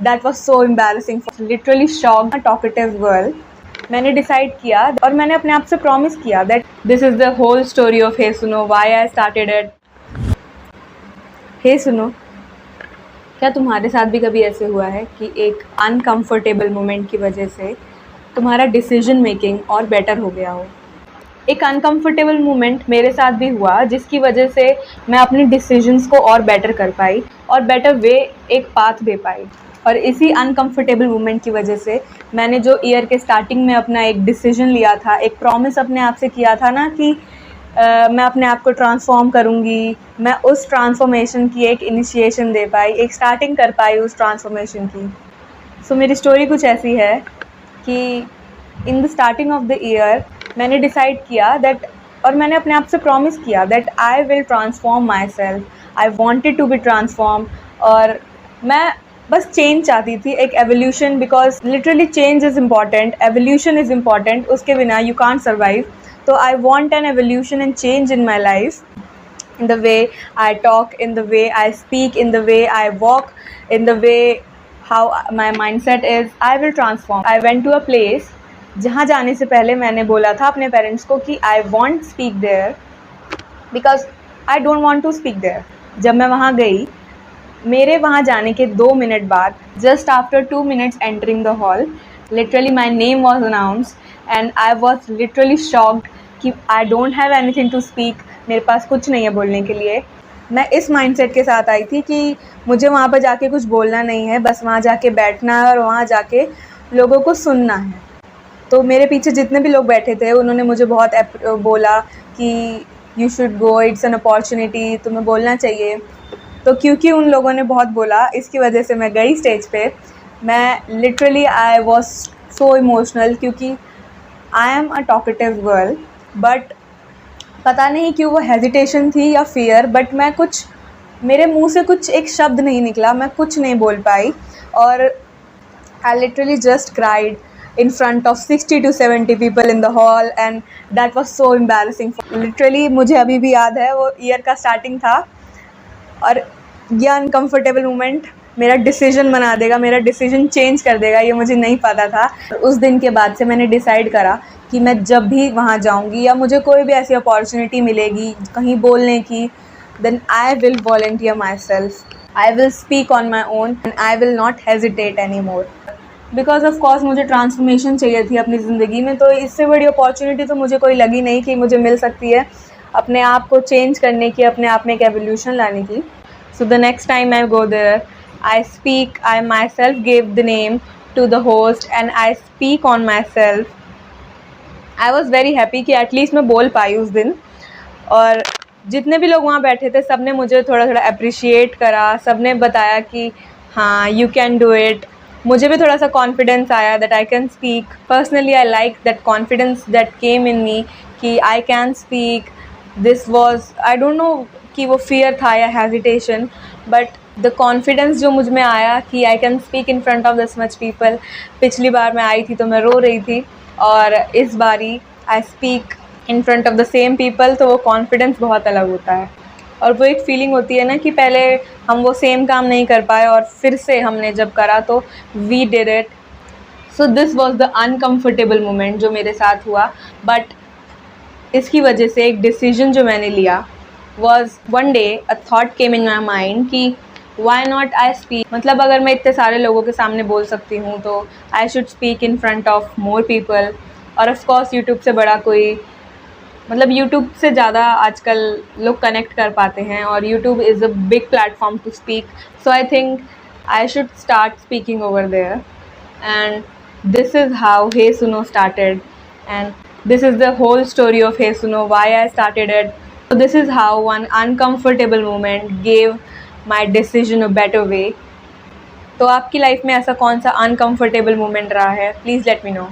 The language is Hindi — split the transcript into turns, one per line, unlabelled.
That was so embarrassing, literally shocked, talkative girl. मैंने डिसाइड किया और मैंने अपने आप से प्रॉमिस किया that this is the whole story of hey सुनो, why I started it. Hey सुनो, क्या तुम्हारे साथ भी कभी ऐसे हुआ है कि एक अनकंफर्टेबल मोमेंट की वजह से तुम्हारा डिसीजन मेकिंग और बेटर हो गया हो? एक अनकंफर्टेबल मोमेंट मेरे साथ भी हुआ जिसकी वजह से मैं अपने डिसीजंस को और बेटर कर पाई और बेटर वे एक पाथ दे पाई। और इसी अनकंफर्टेबल मोमेंट की वजह से मैंने जो ईयर के स्टार्टिंग में अपना एक डिसीजन लिया था, एक प्रॉमिस अपने आप से किया था ना कि मैं अपने आप को ट्रांसफॉर्म करूँगी, मैं उस ट्रांसफॉर्मेशन की एक इनिशिएशन दे पाई, एक स्टार्टिंग कर पाई उस ट्रांसफॉर्मेशन की। सो मेरी स्टोरी कुछ ऐसी है कि in the starting of the year मैंने डिसाइड किया दैट, और मैंने अपने आप से प्रॉमिस किया that I will transform myself, I wanted to be transform. और मैं बस चेंज चाहती थी, एक evolution, because literally change is important, evolution is important, उसके बिना यू कांट सर्वाइव। तो I want an evolution and change in my life, in the way I talk, in the way I speak, in the way I walk, in the way how my mindset is. I will transform. I went to a place जहाँ जाने से पहले मैंने बोला था अपने पेरेंट्स को कि I won't speak there because I don't want to speak there. जब मैं वहाँ गई, मेरे वहाँ जाने के 2 मिनट बाद, just after 2 minutes entering the hall, literally my name was announced and I was literally shocked कि I don't have anything to speak, मेरे पास कुछ नहीं है बोलने के लिए। मैं इस माइंडसेट के साथ आई थी कि मुझे वहाँ पर जाके कुछ बोलना नहीं है, बस वहाँ जाके बैठना है और वहाँ जाके लोगों को सुनना है। तो मेरे पीछे जितने भी लोग बैठे थे उन्होंने मुझे बहुत बोला कि you should go, it's an opportunity, तुम्हें बोलना चाहिए। तो क्योंकि उन लोगों ने बहुत बोला, इसकी वजह से मैं गई स्टेज पे। मैं literally I was so emotional क्योंकि I am a talkative girl, but पता नहीं क्यों वो हेजिटेशन थी या फियर, बट मैं कुछ, मेरे मुंह से कुछ एक शब्द नहीं निकला, मैं कुछ नहीं बोल पाई। और I literally just cried in front of 60 to 70 people in the hall and that was so embarrassing. Literally मुझे अभी भी याद है, वो ईयर का स्टार्टिंग था और ये अनकम्फर्टेबल मोमेंट मेरा डिसीजन बना देगा, मेरा डिसीजन चेंज कर देगा, ये मुझे नहीं पता था। उस दिन के बाद से मैंने डिसाइड करा कि मैं जब भी वहाँ जाऊँगी या मुझे कोई भी ऐसी अपॉर्चुनिटी मिलेगी कहीं बोलने की, then I will volunteer myself, I will speak on my own and I will not hesitate any more. Because of course मुझे ट्रांसफॉर्मेशन चाहिए थी अपनी ज़िंदगी में, तो इससे बड़ी अपॉर्चुनिटी तो मुझे कोई लगी नहीं कि मुझे मिल सकती है अपने आप को चेंज करने की, अपने आप में एक एवोल्यूशन लाने की। So the next time I go there, I speak, I myself gave the name to the host and I speak on myself. I was very happy कि एटलीस्ट मैं बोल पाई उस दिन। और जितने भी लोग वहाँ बैठे थे सब ने मुझे थोड़ा थोड़ा अप्रिशिएट करा, सब ने बताया कि हाँ यू कैन डू इट। मुझे भी थोड़ा सा कॉन्फिडेंस आया that I can speak. Personally I like that confidence that came in me कि I can speak. This was, I don't know कि वो फियर था या हेजिटेशन, बट द कॉन्फिडेंस जो मुझ में आया कि I can speak in front of this much people. पिछली बार मैं आई थी तो मैं रो रही थी और इस बारी I speak in front of the same people, तो वो कॉन्फिडेंस बहुत अलग होता है। और वो एक फीलिंग होती है ना कि पहले हम वो सेम काम नहीं कर पाए और फिर से हमने जब करा तो we did it. So this was the uncomfortable moment जो मेरे साथ हुआ, बट इसकी वजह से एक डिसीजन जो मैंने लिया was one day a thought came in my mind कि वाई नॉट आई स्पीक। मतलब अगर मैं इतने सारे लोगों के सामने बोल सकती हूँ तो I should speak in front of more people. और ऑफकोर्स यूट्यूब से बड़ा कोई, मतलब यूट्यूब से ज़्यादा आजकल लोग कनेक्ट कर पाते हैं और YouTube is a big platform to speak. So I think I should start speaking over there and this is how हे सुनो started and this is the whole story of Hey Suno, why I started it. So this is how one uncomfortable moment gave my decision a better way. तो आपकी लाइफ में ऐसा कौन सा uncomfortable moment रहा है? Please let me know.